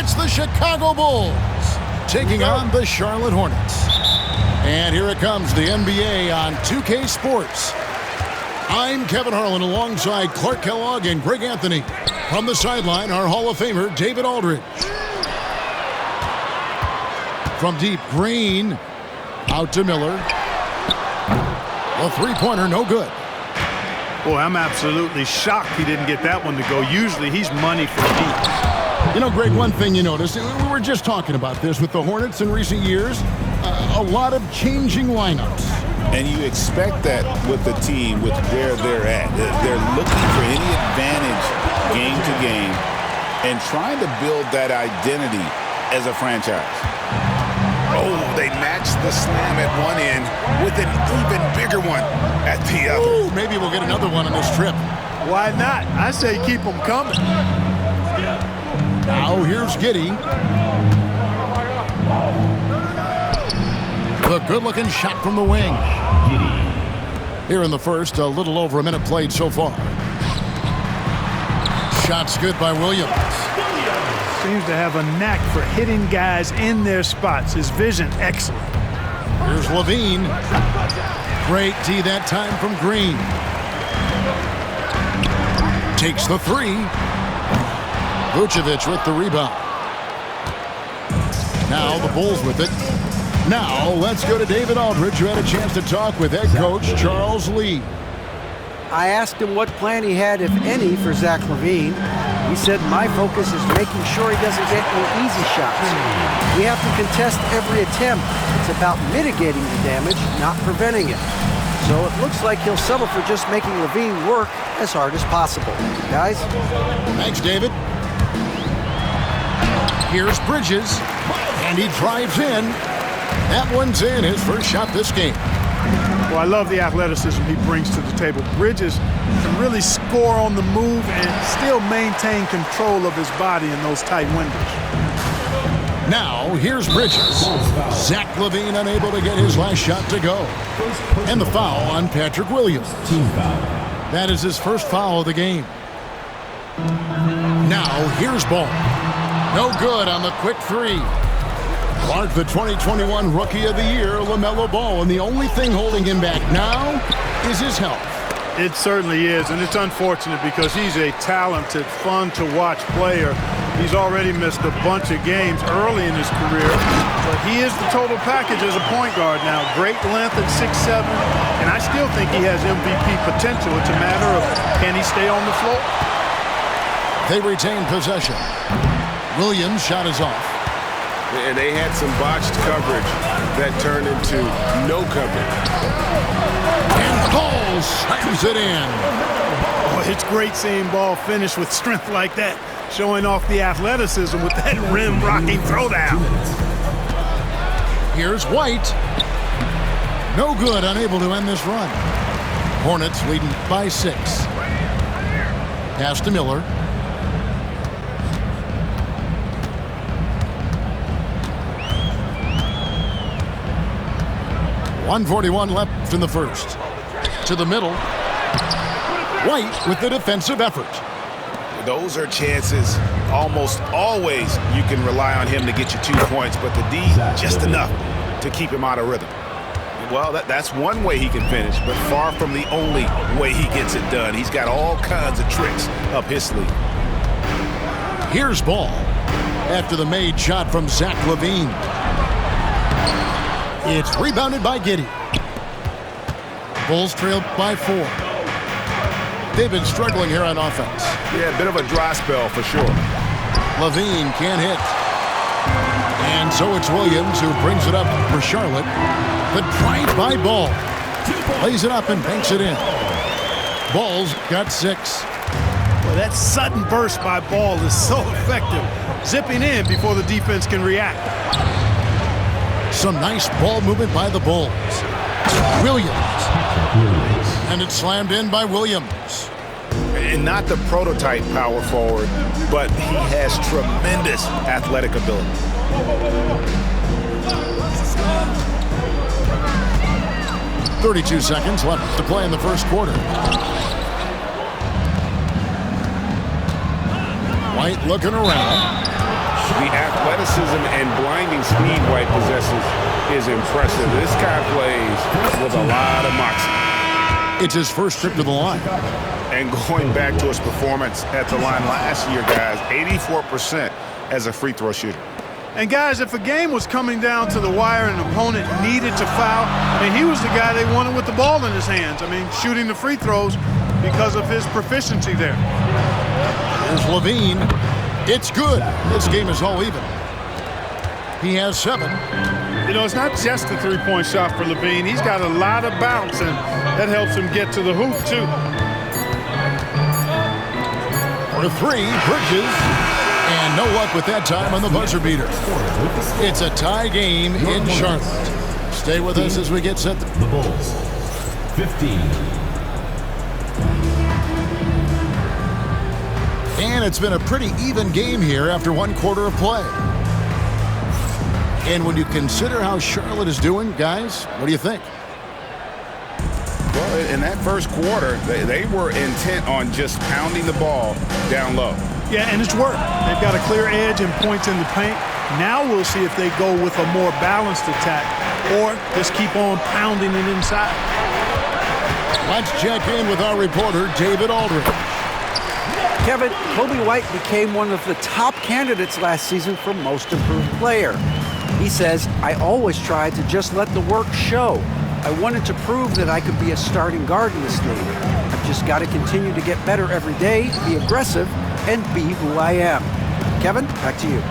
It's the Chicago Bulls taking on the Charlotte Hornets. And here it comes, the NBA on 2K Sports. I'm Kevin Harlan alongside Clark Kellogg and Greg Anthony. From the sideline, our Hall of Famer, David Aldridge. From deep, Green. Out to Miller. A three-pointer, no good. Boy, I'm absolutely shocked he didn't get that one to go. Usually he's money for deep. You know, Greg, one thing you notice, we were just talking about this with the Hornets in recent years, a lot of changing lineups. And you expect that with the team, with where they're at. They're looking for any advantage game to game and trying to build that identity as a franchise. Oh, they matched the slam at one end with an even bigger one at the other. Ooh, maybe we'll get another one on this trip. Why not? I say keep them coming. Now here's Giddey. The good-looking shot from the wing. Here in the first, a little over a minute played so far. Shot's good by Williams. Seems to have a knack for hitting guys in their spots. His vision, excellent. Here's LaVine. Great D that time from Green. Takes the three. Vucevic with the rebound. Now the Bulls with it. Now let's go to David Aldridge, who had a chance to talk with head coach Charles Lee. I asked him what plan he had, if any, for Zach LaVine. He said, my focus is making sure he doesn't get any easy shots. We have to contest every attempt. It's about mitigating the damage, not preventing it. So it looks like he'll settle for just making LaVine work as hard as possible. Guys? Thanks, David. Here's Bridges, and he drives in. That one's in, his first shot this game. Well, I love the athleticism he brings to the table. Bridges can really score on the move and still maintain control of his body in those tight windows. Now, here's Bridges. Zach LaVine unable to get his last shot to go. And the foul on Patrick Williams. That is his first foul of the game. Now, here's Ball. No good on the quick three. Clark, the 2021 Rookie of the Year, LaMelo Ball, and the only thing holding him back now is his health. It certainly is, and it's unfortunate because he's a talented, fun-to-watch player. He's already missed a bunch of games early in his career, but he is the total package as a point guard now. Great length at 6'7", and I still think he has MVP potential. It's a matter of, can he stay on the floor? They retain possession. Williams' shot is off. And they had some botched coverage that turned into no coverage. And Ball slams it in. Oh, it's great seeing Ball finish with strength like that, showing off the athleticism with that rim-rocking throwdown. Here's White. No good, unable to end this run. Hornets leading by 6. Pass to Miller. .141 left in the first. To the middle. White with the defensive effort. Those are chances almost always you can rely on him to get you 2 points, but the D just enough to keep him out of rhythm. Well, that's one way he can finish, but far from the only way he gets it done. He's got all kinds of tricks up his sleeve. Here's Ball after the made shot from Zach LaVine. It's rebounded by Giddey. Bulls trail by 4. They've been struggling here on offense. Yeah, a bit of a dry spell for sure. LaVine can't hit. And so it's Williams who brings it up for Charlotte. The drive by Ball. Lays it up and banks it in. Ball's got 6. Well, that sudden burst by Ball is so effective. Zipping in before the defense can react. Some nice ball movement by the Bulls. Williams. And it's slammed in by Williams. And not the prototype power forward, but he has tremendous athletic ability. .32 seconds left to play in the first quarter. White looking around. The athleticism and blinding speed White possesses is impressive. This guy plays with a lot of moxie. It's his first trip to the line. And going back to his performance at the line last year, guys, 84% as a free throw shooter. And guys, if a game was coming down to the wire and an opponent needed to foul, I mean, he was the guy they wanted with the ball in his hands. I mean, shooting the free throws because of his proficiency there. Here's Levine. It's good. This game is all even. He has 7. You know, it's not just a three-point shot for Levine. He's got a lot of bounce, and that helps him get to the hoop, too. For 3, Bridges. And no luck with that time on the buzzer beater. It's a tie game in Charlotte. Stay with us as we get set. The Bulls, 15. And it's been a pretty even game here after 1 quarter of play. And when you consider how Charlotte is doing, guys, what do you think? Well, in that first quarter, they were intent on just pounding the ball down low. Yeah, and it's worked. They've got a clear edge and points in the paint. Now we'll see if they go with a more balanced attack or just keep on pounding it inside. Let's check in with our reporter, David Aldridge. Kevin, Coby White became one of the top candidates last season for Most Improved Player. He says, I always tried to just let the work show. I wanted to prove that I could be a starting guard in this league. I've just got to continue to get better every day, be aggressive, and be who I am. Kevin, back to you.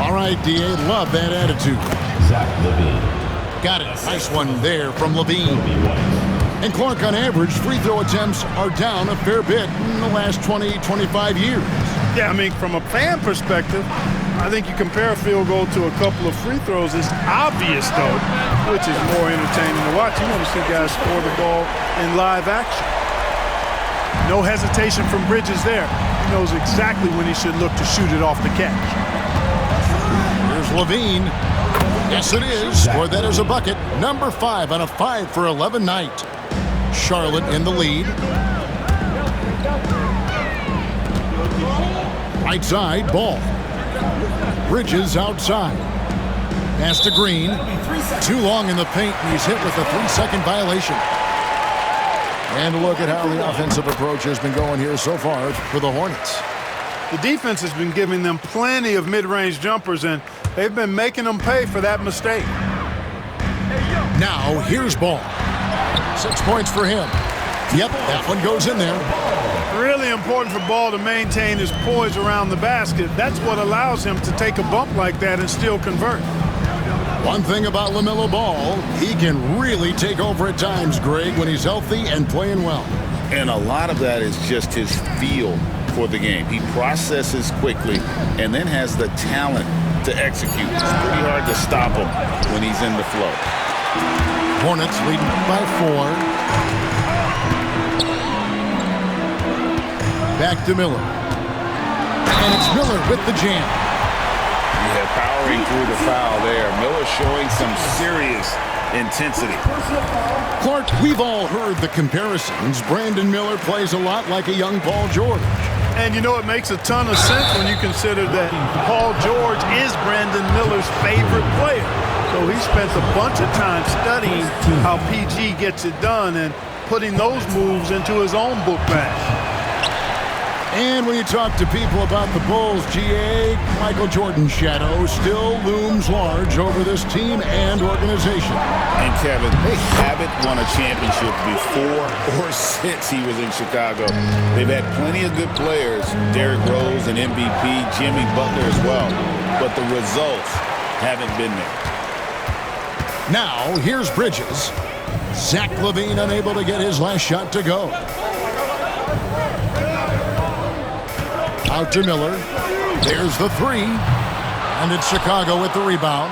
All right, D.A., love that attitude. Zach LaVine. Got it. Nice one there from Levine. And Clark, on average, free throw attempts are down a fair bit in the last 20, 25 years. Yeah, I mean, from a fan perspective, I think you compare a field goal to a couple of free throws. It's obvious, though, which is more entertaining to watch. You want to see guys score the ball in live action. No hesitation from Bridges there. He knows exactly when he should look to shoot it off the catch. Here's Levine. Yes, it is. Scored that as a bucket. Number 5 on a 5 for 11 night. Charlotte in the lead. Right side, Ball. Bridges outside. Pass to Green. Too long in the paint, and he's hit with a 3-second violation. And look at how the offensive approach has been going here so far for the Hornets. The defense has been giving them plenty of mid-range jumpers, and they've been making them pay for that mistake. Now, here's Ball. 6 points for him. Yep, that one goes in there. Really important for Ball to maintain his poise around the basket. That's what allows him to take a bump like that and still convert. One thing about LaMelo Ball, he can really take over at times, Greg, when he's healthy and playing well. And a lot of that is just his feel for the game. He processes quickly and then has the talent to execute. It's pretty hard to stop him when he's in the flow. Hornets leading by 4. Back to Miller. And it's Miller with the jam. Yeah, powering through the foul there. Miller showing some serious intensity. Clark, we've all heard the comparisons. Brandon Miller plays a lot like a young Paul George. And you know, it makes a ton of sense when you consider that Paul George is Brandon Miller's favorite player. So he spent a bunch of time studying how PG gets it done and putting those moves into his own book bag. And when you talk to people about the Bulls, GA, Michael Jordan's shadow still looms large over this team and organization. And Kevin, they haven't won a championship before or since he was in Chicago. They've had plenty of good players, Derrick Rose and MVP, Jimmy Butler as well, but the results haven't been there. Now, here's Bridges. Zach LaVine unable to get his last shot to go. Out to Miller. There's the 3. And it's Chicago with the rebound.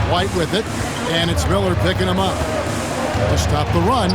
White with it. And it's Miller picking him up. To stop the run.